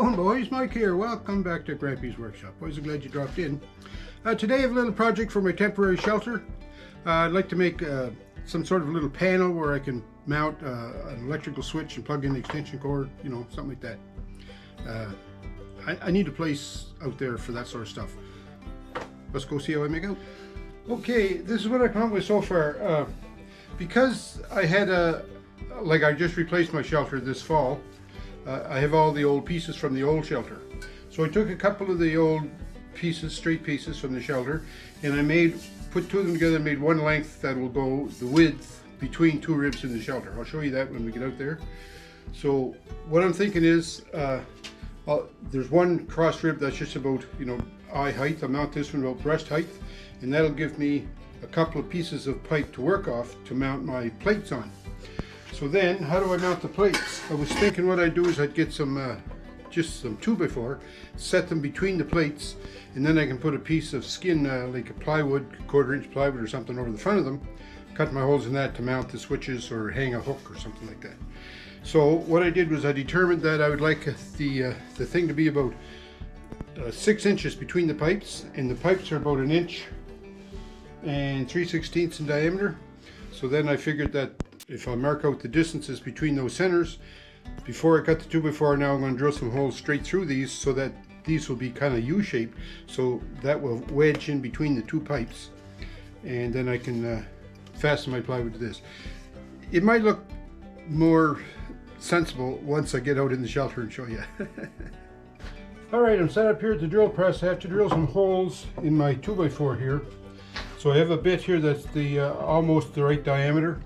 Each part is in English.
going, boys? Mike here. Welcome back to Grampie's workshop. Boys, I'm glad you dropped in. Today I have a little project for my temporary shelter. I'd like to make some sort of little panel where I can mount an electrical switch and plug in the extension cord, you know, something like that. I need a place out there for that sort of stuff. Let's go see how I make out. Okay, this is what I come up with so far. Because I had I just replaced my shelter this fall. I have all the old pieces from the old shelter. So I took a couple of the old pieces, straight pieces from the shelter, and I put two of them together and made one length that will go the width between two ribs in the shelter. I'll show you that when we get out there. So what I'm thinking is, there's one cross rib that's just about, eye height. I'll mount this one about breast height, and that'll give me a couple of pieces of pipe to work off to mount my plates on. So then, how do I mount the plates? I was thinking what I'd do is I'd get just some 2x4, set them between the plates, and then I can put a piece of skin, like a plywood, 1/4 inch plywood or something over the front of them, cut my holes in that to mount the switches or hang a hook or something like that. So what I did was I determined that I would like the thing to be about 6 inches between the pipes, and the pipes are about 1 inch and 3/16 in diameter. So then I figured that if I mark out the distances between those centers, before I cut the 2x4, now I'm going to drill some holes straight through these so that these will be kind of U-shaped, so that will wedge in between the two pipes, and then I can fasten my plywood to this. It might look more sensible once I get out in the shelter and show you. Alright, I'm set up here at the drill press. I have to drill some holes in my 2x4 here. So I have a bit here that's almost the right diameter.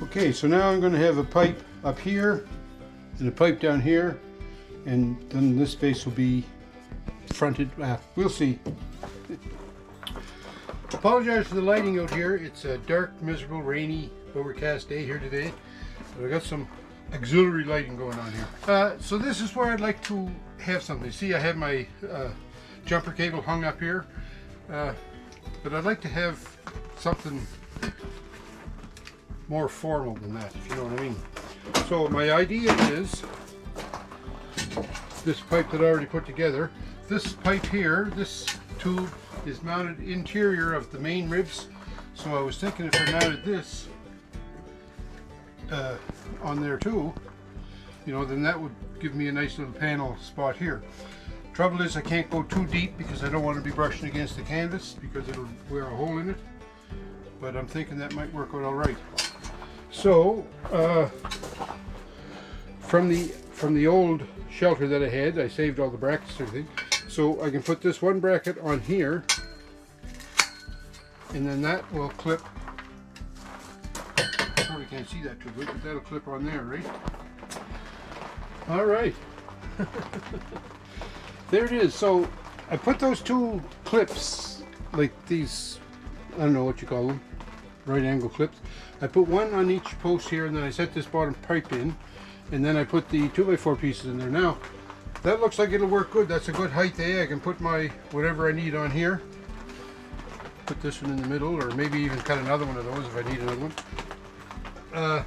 Okay, so now I'm going to have a pipe up here and a pipe down here, and then this space will be fronted. We'll see. Apologize for the lighting out here. It's a dark, miserable, rainy, overcast day here today, but I got some auxiliary lighting going on here. So this is where I'd like to have something. See, I have my jumper cable hung up here, but I'd like to have something more formal than that, if you know what I mean. So my idea is this pipe that I already put together. This pipe here, this tube, is mounted interior of the main ribs. So I was thinking if I mounted this on there too, then that would give me a nice little panel spot here. Trouble is I can't go too deep because I don't want to be brushing against the canvas because it'll wear a hole in it. But I'm thinking that might work out all right. So, from the old shelter that I had, I saved all the brackets and everything. So I can put this one bracket on here, and then that will clip. Probably can't see that too good, but that'll clip on there, right? All right. There it is. So I put those two clips, like these, I don't know what you call them, right angle clips. I put one on each post here, and then I set this bottom pipe in, and then I put the 2x4 pieces in there. Now that looks like it'll work good. That's a good height there. I can put my whatever I need on here. Put this one in the middle, or maybe even cut another one of those if I need another one.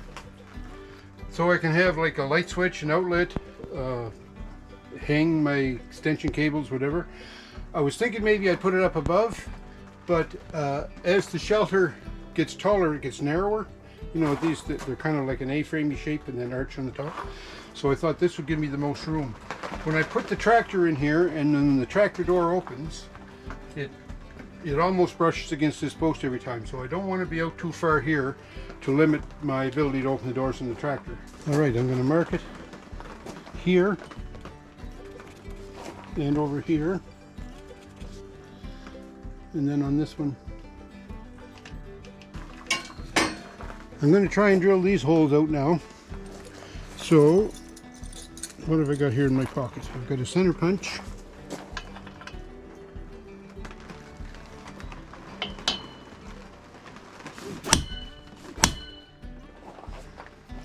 So I can have like a light switch, an outlet, hang my extension cables, whatever. I was thinking maybe I'd put it up above, but as the shelter gets taller, it gets narrower. You know, these, they're kind of like an A-framey shape and then arch on the top. So I thought this would give me the most room. When I put the tractor in here and then the tractor door opens, it almost brushes against this post every time. So I don't want to be out too far here to limit my ability to open the doors in the tractor. All right, I'm going to mark it here and over here. And then on this one, I'm going to try and drill these holes out now. So, what have I got here in my pockets? I've got a center punch.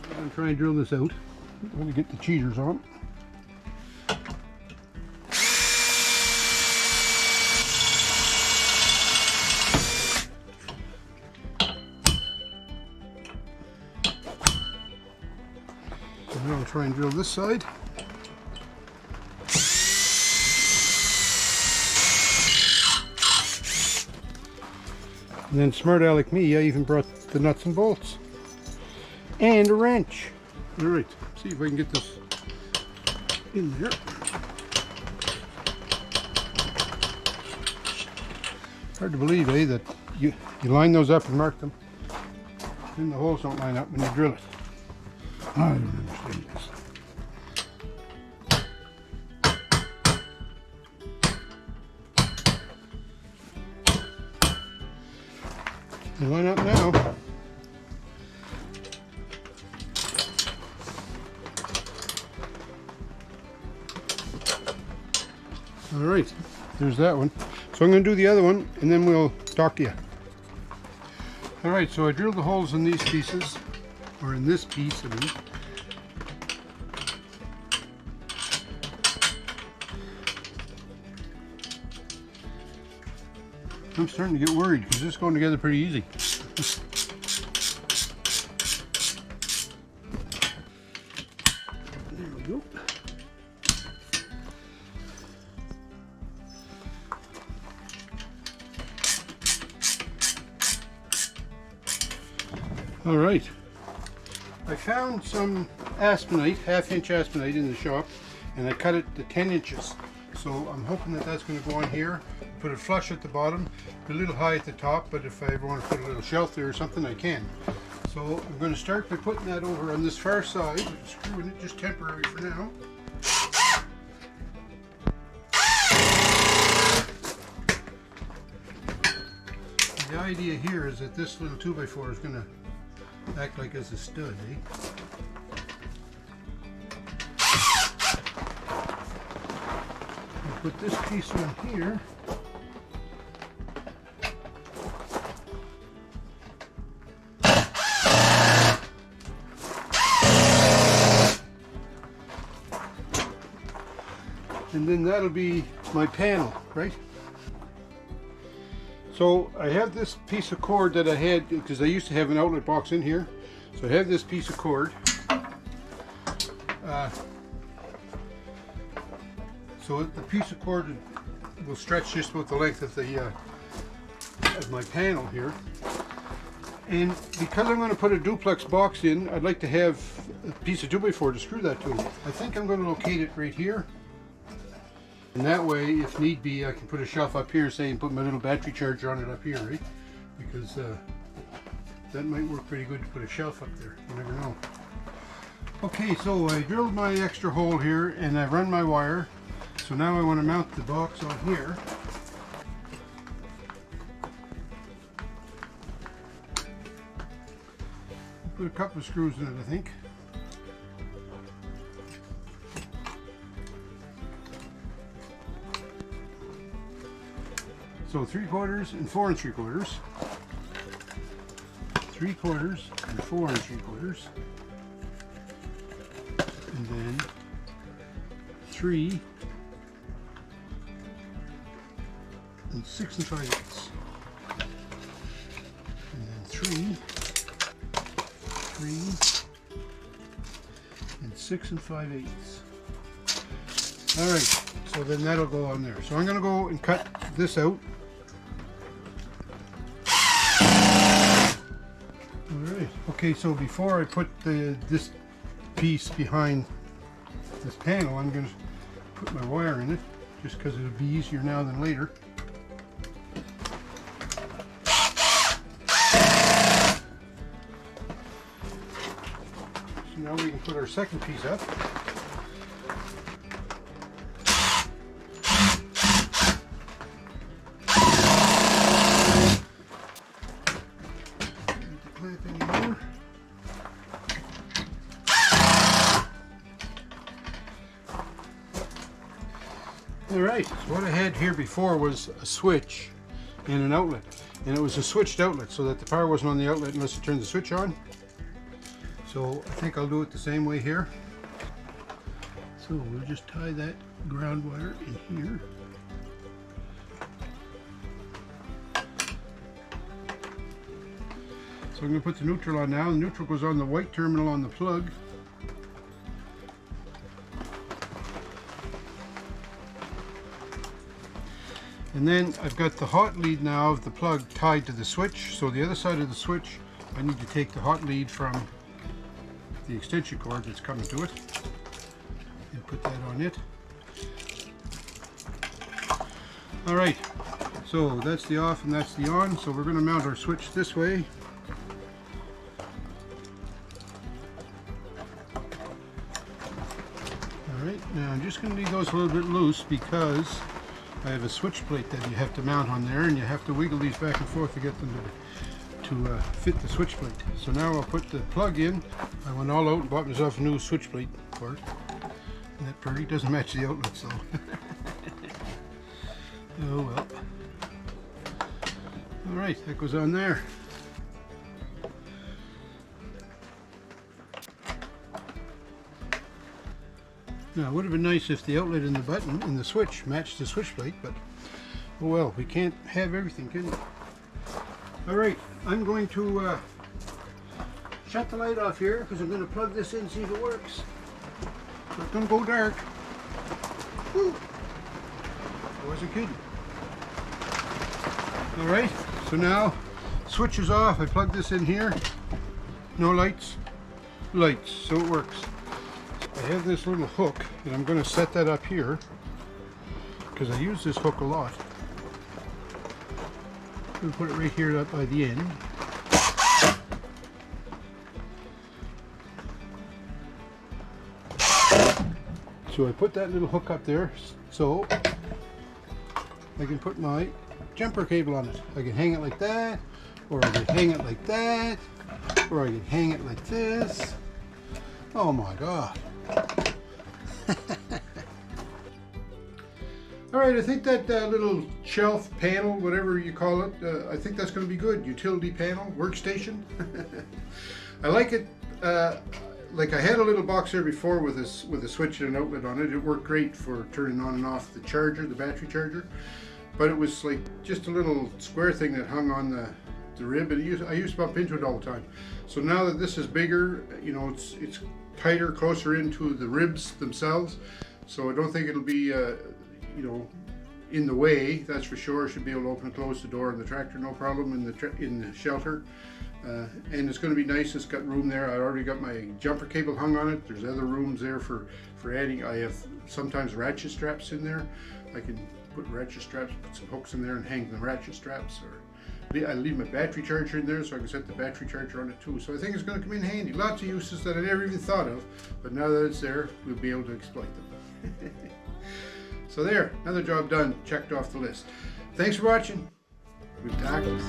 I'm going to try and drill this out. I'm going to get the cheaters on. Now I'll try and drill this side. And then smart aleck me, I even brought the nuts and bolts. And a wrench. Alright, see if I can get this in there. Hard to believe, that you line those up and mark them. Then the holes don't line up when you drill it. I don't understand this. They line up now. All right, there's that one. So I'm going to do the other one and then we'll talk to you. All right, so I drilled the holes in these pieces, or in this piece, I mean. I'm starting to get worried because this is going together pretty easy. There we go. All right. I found some aspenite, half-inch aspenite in the shop, and I cut it to 10 inches. So I'm hoping that that's going to go on here. Put it flush at the bottom, a little high at the top, but if I ever want to put a little shelf there or something, I can. So I'm going to start by putting that over on this far side, screwing it just temporary for now. The idea here is that this little 2x4 is going to act like as a stud, I'll put this piece on here. And then that'll be my panel, right? So I have this piece of cord that I had, because I used to have an outlet box in here. So I have this piece of cord. So the piece of cord will stretch just about the length of the of my panel here. And because I'm going to put a duplex box in, I'd like to have a piece of 2x4 to screw that to. I think I'm going to locate it right here. And that way, if need be, I can put a shelf up here, say, and put my little battery charger on it up here, right? Because that might work pretty good to put a shelf up there. You never know. Okay, so I drilled my extra hole here, and I run my wire. So now I want to mount the box on here. Put a couple of screws in it, I think. So 3/4 and 4 3/4, 3/4 and 4 3/4, and then 3 and 6 5/8. And then 3 and 6 5/8. All right, so then that'll go on there. So I'm going to go and cut this out. All right. Okay, so before I put this piece behind this panel, I'm going to put my wire in it, just because it'll be easier now than later. So now we can put our second piece up. Alright, so what I had here before was a switch and an outlet. And it was a switched outlet so that the power wasn't on the outlet unless you turn the switch on. So I think I'll do it the same way here. So we'll just tie that ground wire in here. So I'm going to put the neutral on now. The neutral goes on the white terminal on the plug. And then I've got the hot lead now of the plug tied to the switch. So the other side of the switch, I need to take the hot lead from the extension cord that's coming to it and put that on it. All right, so that's the off and that's the on. So we're going to mount our switch this way. All right, now I'm just going to leave those a little bit loose because I have a switch plate that you have to mount on there, and you have to wiggle these back and forth to get them to fit the switch plate. So now I'll put the plug in. I went all out and bought myself a new switch plate for it. And that pretty doesn't match the outlet, so. Oh well. All right, that goes on there. Now, it would have been nice if the outlet and the button and the switch matched the switch plate, but oh well, we can't have everything, can we? All right, I'm going to shut the light off here because I'm going to plug this in and see if it works. So it's going to go dark. Woo! I wasn't kidding. All right, so now switch is off. I plug this in here. No lights. Lights, so it works. I have this little hook, and I'm going to set that up here because I use this hook a lot. I'm going to put it right here up by the end. So I put that little hook up there so I can put my jumper cable on it. I can hang it like that, or I can hang it like that, or I can hang it like this. Oh my God. All right, I think that little shelf panel, whatever you call it, I think that's going to be good. Utility panel, workstation. I like it. Like I had a little box there before with a switch and an outlet on it. It worked great for turning on and off the charger, the battery charger. But it was like just a little square thing that hung on the rib, and I used to bump into it all the time. So now that this is bigger, you know, it's tighter, closer into the ribs themselves. So I don't think it'll be, you know, in the way. That's for sure. I should be able to open and close the door on the tractor, no problem, in the shelter. And it's going to be nice. It's got room there. I already got my jumper cable hung on it. There's other rooms there for adding. I have sometimes ratchet straps in there. I can put ratchet straps, put some hooks in there and hang the ratchet straps. Or I leave my battery charger in there so I can set the battery charger on it too. So I think it's going to come in handy. Lots of uses that I never even thought of, but now that it's there, we'll be able to exploit them. So there, another job done, checked off the list. Thanks for watching. We've tackled.